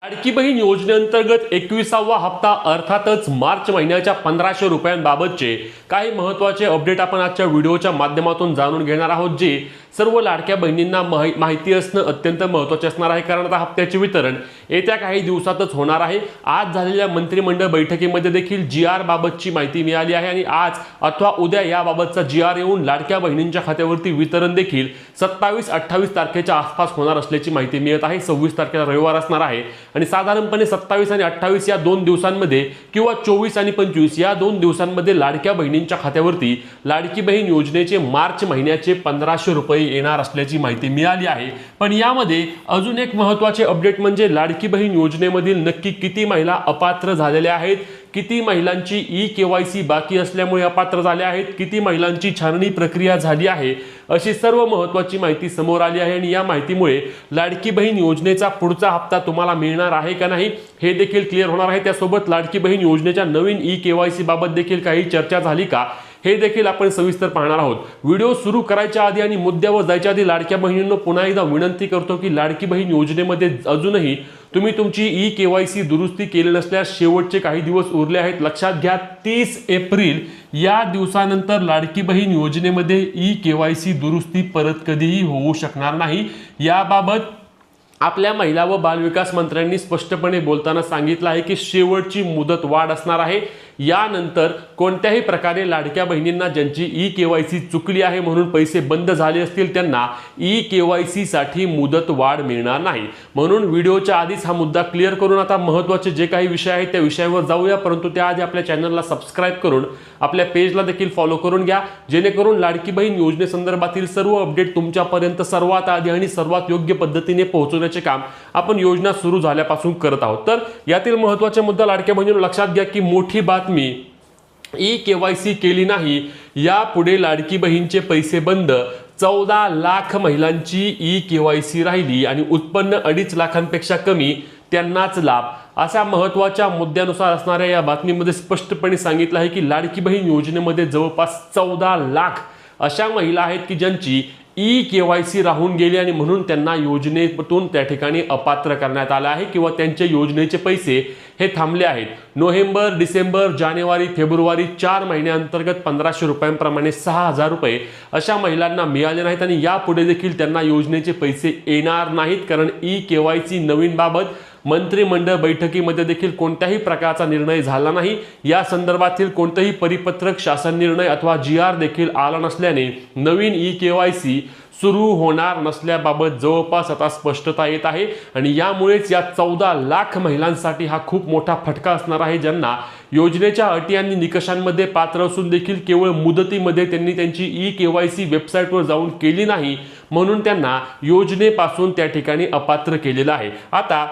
लाडकी बहीण योजनेअंतर्गत 21वा हप्ता अर्थातच मार्च महिन्याच्या 1500 रुपयांबाबतचे काही महत्त्वाचे अपडेट आपण आजच्या व्हिडिओच्या माध्यमातून जाणून घेणार आहोत, जे सर्व लाडक्या बहिणींना माहिती असणं अत्यंत महत्त्वाचे असणार आहे, कारण आता हप्त्याचे वितरण येत्या काही दिवसातच होणार आहे। आज झालेल्या मंत्रिमंडळ बैठकीमध्ये देखील GR बाबतची माहिती मिळाली आहे आणि आज अथवा उद्या याबाबतचा GR येऊन लाडक्या बहिणींच्या खात्यावरती वितरण देखील 27-28 तारखेच्या आसपास होणार असल्याची माहिती मिळत आहे। 26 तारखेला रविवार असणार आहे आणि साधारणपणे 27 आणि 28 या दोन दिवसांमध्ये किंवा 24 आणि 25 या दोन दिवसांमध्ये लाडक्या बहिणींच्या खात्यावरती लाडकी बहीण योजनेचे मार्च महिन्याचे 1500 रुपये येणार असल्याची माहिती मिळाली आहे। पण यामध्ये अजून एक महत्त्वाचे अपडेट म्हणजे लाडकी बहीण योजनेमधील नक्की किती महिला अपात्र झालेल्या आहेत, किती महिलांची ई-KYC बाकी असल्यामुळे अपात्र झाल्या आहेत, किती महिलांची छाननी प्रक्रिया झाली आहे, अशी सर्व महत्त्वाची माहिती समोर आली आहे। आणि या माहितीमुळे लाडकी बहीण योजनेचा पुढचा हप्ता तुम्हाला मिळणार आहे का नाही हे देखील क्लिअर होणार आहे। त्यासोबत लाडकी बहीण योजनेच्या नवीन ई-KYC बाबत देखील काही चर्चा झाली का हे देखील आपण सविस्तर पाहणार आहोत। व्हिडिओ सुरू करायच्या आधी आणि मुद्द्यावर जायच्या आधी लाडक्या बहिणींना पुन्हा एकदा विनंती करतो की लाडकी बहीण योजनेमध्ये अजूनही तुम्ही तुमची ई-KYC दुरुस्ती केली नसल्यास शेवटचे काही दिवस उरले आहेत। लक्षात घ्या, 30 एप्रिल या दिवसानंतर लाडकी बहीण योजनेमध्ये ई-KYC दुरुस्ती परत कधीही होऊ शकणार नाही। याबाबत आपल्या महिला व बालविकास मंत्र्यांनी स्पष्टपणे बोलताना सांगितलं आहे की शेवटची मुदत वाढ असणार आहे। यानंतर कोणत्याही प्रकारे लाडक्या बहिणींना ज्यांची ई-KYC चुकली आहे म्हणून पैसे बंद झाले असतील त्यांना ई-KYC साठी मुदत वाढ मिळणार नाही। म्हणून व्हिडिओच्या आधीच हा मुद्दा क्लिअर करून आता महत्त्वाचे जे काही विषय आहेत त्या विषयावर जाऊया, परंतु त्याआधी आपल्या चॅनलला सबस्क्राइब करून आपल्या पेजला देखील फॉलो करून घ्या, जेणेकरून लाडकी बहीण योजनेसंदर्भातील सर्व अपडेट तुमच्यापर्यंत सर्वात आधी आणि सर्वात योग्य पद्धतीने पोहोचवण्याचे काम आपण योजना सुरू झाल्यापासून करत आहोत। तर यातील महत्त्वाचा मुद्दा लाडक्या बहिणींनो लक्षात घ्या की मोठी बातमी, ई-KYC केली नाही यापुढे लाडकी बहीणचे पैसे बंद। 14 लाख महिलांची ई-KYC राहिली आणि उत्पन्न 2.5 लाखांपेक्षा कमी त्यांनाच लाभ, अशा महत्त्वाच्या मुद्द्यानुसार असणाऱ्या या बातमीमध्ये स्पष्टपणे सांगितलं आहे की लाडकी बहीण योजनेमध्ये जवळपास 14 लाख अशा महिला आहेत की ज्यांची ई-KYC राहून गेली आणि म्हणून त्यांना योजनेतून त्या ठिकाणी अपात्र करण्यात आले आहे किंवा त्यांचे योजनेचे पैसे हे थांबले आहेत। नोव्हेंबर, डिसेंबर, जानेवारी, फेब्रुवारी 4 महिन्यांतर्गत 1500 रुपयांप्रमाणे 6000 रुपये अशा महिलांना मिळाले नाहीत आणि यापुढे देखील त्यांना योजनेचे पैसे येणार नाहीत, कारण ई-KYC नवीन बाबत मंत्रिमंडळ बैठकीमध्ये देखील कोणत्याही प्रकारचा निर्णय झाला नाही। या संदर्भातील कोणतेही परिपत्रक, शासन निर्णय अथवा GR देखील आला नसल्याने नवीन ई-KYC सुरू होणार नसल्याबाबत जवळपास आता स्पष्टता येत आहे आणि यामुळेच या 14 लाख महिलांसाठी हा खूप मोठा फटका असणार आहे, ज्यांना योजनेच्या अटी आणि निकषांमध्ये पात्र असून देखील केवळ मुदतीमध्ये त्यांनी त्यांची ई-KYC वेबसाईटवर जाऊन केली नाही म्हणून त्यांना योजनेपासून त्या ठिकाणी अपात्र केलेलं आहे। आता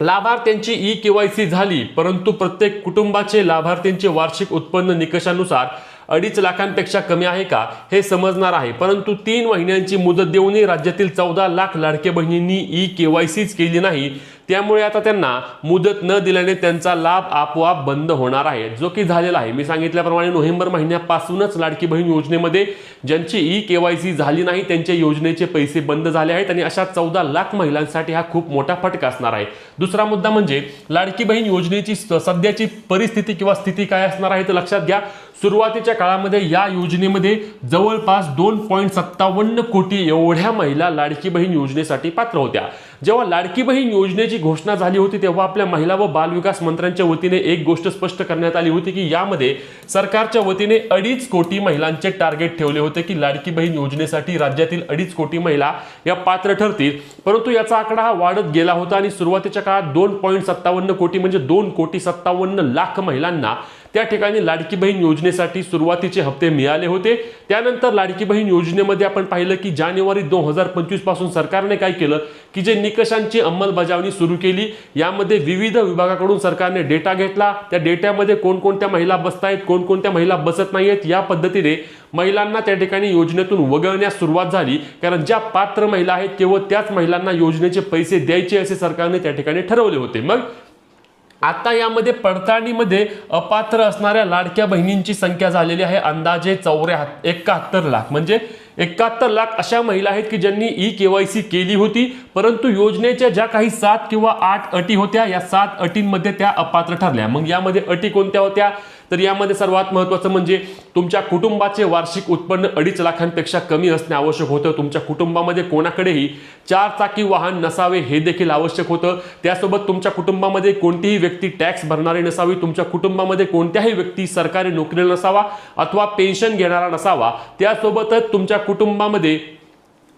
लाभार्थ्यांची ई-KYC झाली, परंतु प्रत्येक कुटुंबाचे लाभार्थ्यांचे वार्षिक उत्पन्न निकषानुसार 2.5 लाखांपेक्षा कमी आहे का हे समजणार आहे, परंतु 3 महिन्यांची मुदत देऊनही राज्यातील 14 लाख लाडक्या बहिणींनी ई-KYCच केली नाही, त्यामुळे आता त्यांना मुदत न दिल्याने त्यांचा लाभ आपोआप बंद होणार आहे, जो की झालेला आहे। मी सांगितल्याप्रमाणे नोव्हेंबर महिन्यापासूनच लाडकी बहीण योजनेमध्ये ज्यांची ई-KYC झाली नाही त्यांचे योजनेचे पैसे बंद झाले आहेत आणि अशा 14 लाख महिलांसाठी हा खूप मोठा फटका असणार आहे। दुसरा मुद्दा म्हणजे लाडकी बहीण योजनेची सध्याची परिस्थिती किंवा स्थिती काय असणार आहे तर लक्षात घ्या, सुरुवातीच्या काळामध्ये या योजनेमध्ये जवळपास 2.57 कोटी एवढ्या महिला लाडकी बहीण योजनेसाठी पात्र होत्या। जेव्हा लाडकी बहीण योजनेची घोषणा झाली होती तेव्हा आपल्या महिला व बालविकास मंत्र्यांच्या वतीने एक गोष्ट स्पष्ट करण्यात आली होती की यामध्ये सरकारच्या वतीने 2.5 कोटी महिलांचे टार्गेट ठेवले होते की लाडकी बहीण योजनेसाठी राज्यातील 2.5 कोटी महिला या पात्र ठरतील, परंतु याचा आकडा हा वाढत गेला होता आणि सुरुवातीच्या काळात 2.57 कोटी म्हणजे 2,57,00,000 महिलांना त्या ठिकाणी लाडकी बहीण योजनेसाठी सुरुवातीचे हप्ते मिळाले होते। त्यानंतर लाडकी बहीण योजनेमध्ये आपण पाहिलं की जानेवारी 2025 पासून सरकारने काय केलं की जे निकषांची अंमलबजावणी सुरू केली, यामध्ये विविध विभागाकडून सरकारने डेटा घेतला, त्या डेटामध्ये कोणकोणत्या महिला बसतायत, कोणकोणत्या महिला बसत नाहीत, या पद्धतीने महिलांना त्या ठिकाणी योजनेतून वगळण्यास सुरुवात झाली, कारण ज्या पात्र महिला आहेत केवळ त्याच महिलांना योजनेचे पैसे द्यायचे असे सरकारने त्या ठिकाणी ठरवले होते। मग आता यामध्ये पडताळणीमध्ये अपात्र असणाऱ्या लाडक्या बहिणींची संख्या झालेली आहे अंदाजे 71 लाख. म्हणजे 71 लाख अशा महिला आहेत की ज्यांनी KYC केली होती, परंतु योजनेच्या ज्या काही 7 किंवा 8 अटी होत्या, या 7 अटींमध्ये त्या अपात्र ठरल्या. मग यामध्ये अटी कोणत्या होत्या? तर यामध्ये सर्वात महत्त्वाचं म्हणजे तुमच्या कुटुंबाचे वार्षिक उत्पन्न 2.5 लाखांपेक्षा कमी असणे आवश्यक होतं. तुमच्या कुटुंबामध्ये कोणाकडेही 4 चाकी वाहन नसावे हे देखील आवश्यक होतं. त्यासोबत तुमच्या कुटुंबामध्ये कोणतीही व्यक्ती टॅक्स भरणारी नसावी. तुमच्या कुटुंबामध्ये कोणत्याही व्यक्ती सरकारी नोकरीला नसावा अथवा पेन्शन घेणारा नसावा. त्यासोबतच तुमच्या कुटुंबामध्ये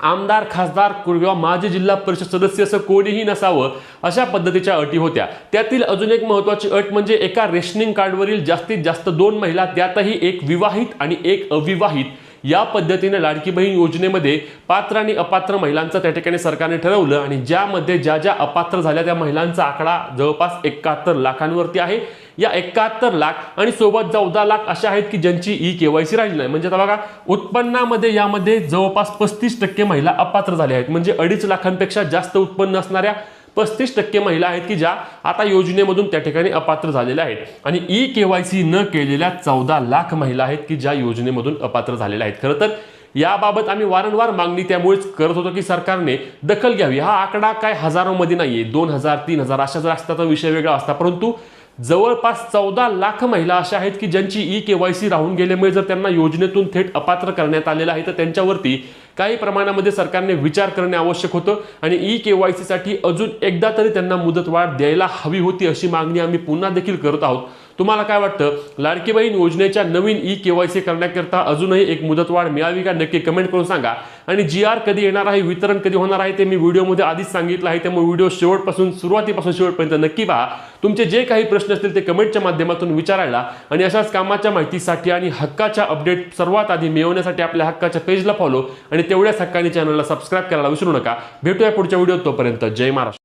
आमदार, खासदार किंवा माजी जिल्हा परिषद सदस्य असं कोणीही नसावं, अशा पद्धतीच्या अटी होत्या. त्यातील अजून एक महत्त्वाची अट म्हणजे एका रेशनिंग कार्डवरील जास्तीत जास्त 2 महिला, त्यातही एक विवाहित आणि एक अविवाहित, या पद्धतीने लाडकी बहीण योजनेमध्ये पात्र आणि अपात्र महिलांचं त्या ठिकाणी सरकारने ठरवलं. आणि ज्यामध्ये ज्या अपात्र झाल्या त्या महिलांचा आकडा जवळपास 71 लाखांवरती आहे. या 71 लाख आणि सोबत 14 लाख अशा आहेत की ज्यांची KYC राहिली नाही. म्हणजे आता बघा, उत्पन्नामध्ये यामध्ये जवळपास 35% महिला अपात्र झाल्या आहेत. म्हणजे 2.5 लाखांपेक्षा जास्त उत्पन्न असणाऱ्या 35% महिला आहेत की ज्या आता योजनेमधून त्या ठिकाणी अपात्र झालेल्या आहेत. आणि KYC न केलेल्या 14 लाख महिला आहेत की ज्या योजनेमधून अपात्र झालेल्या आहेत. खरं तर याबाबत आम्ही वारंवार मागणी त्यामुळेच करत होतो की सरकारने दखल घ्यावी. हा आकडा काय हजारोमध्ये नाहीये, 2000 3000 अशा जर असता तर विषय वेगळा असता, परंतु जवळपास 14 लाख महिला अशा आहेत की ज्यांची KYC राहून गेल्यामुळे जर त्यांना योजनेतून थेट अपात्र करण्यात आलेलं आहे, तर त्यांच्यावरती काही प्रमाणामध्ये सरकारने विचार करणे आवश्यक होतं. आणि KYC साठी अजून एकदा तरी त्यांना मुदतवाढ द्यायला हवी होती, अशी मागणी आम्ही पुन्हा देखील करत आहोत. तुम्हाला काय वाटतं? लाडकी बहीण योजनेच्या नवीन KYC करण्याकरता अजूनही एक मुदतवाढ मिळावी का? नक्की कमेंट करून सांगा. आणि GR कधी येणार आहे, वितरण कधी होणार आहे, ते मी व्हिडिओमध्ये आधीच सांगितलं आहे. त्यामुळे व्हिडिओ सुरुवातीपासून शेवटपर्यंत नक्की पहा. तुमचे जे काही प्रश्न असतील ते कमेंटच्या माध्यमातून विचारायला आणि अशाच कामाच्या माहितीसाठी आणि हक्काच्या अपडेट सर्वात आधी मिळवण्यासाठी आपल्या हक्काच्या पेजला फॉलो आणि तेवढ्याच हक्काने चॅनलला सबस्क्राईब करायला विसरू नका. भेटूया पुढच्या व्हिडिओत. तोपर्यंत जय महाराष्ट्र.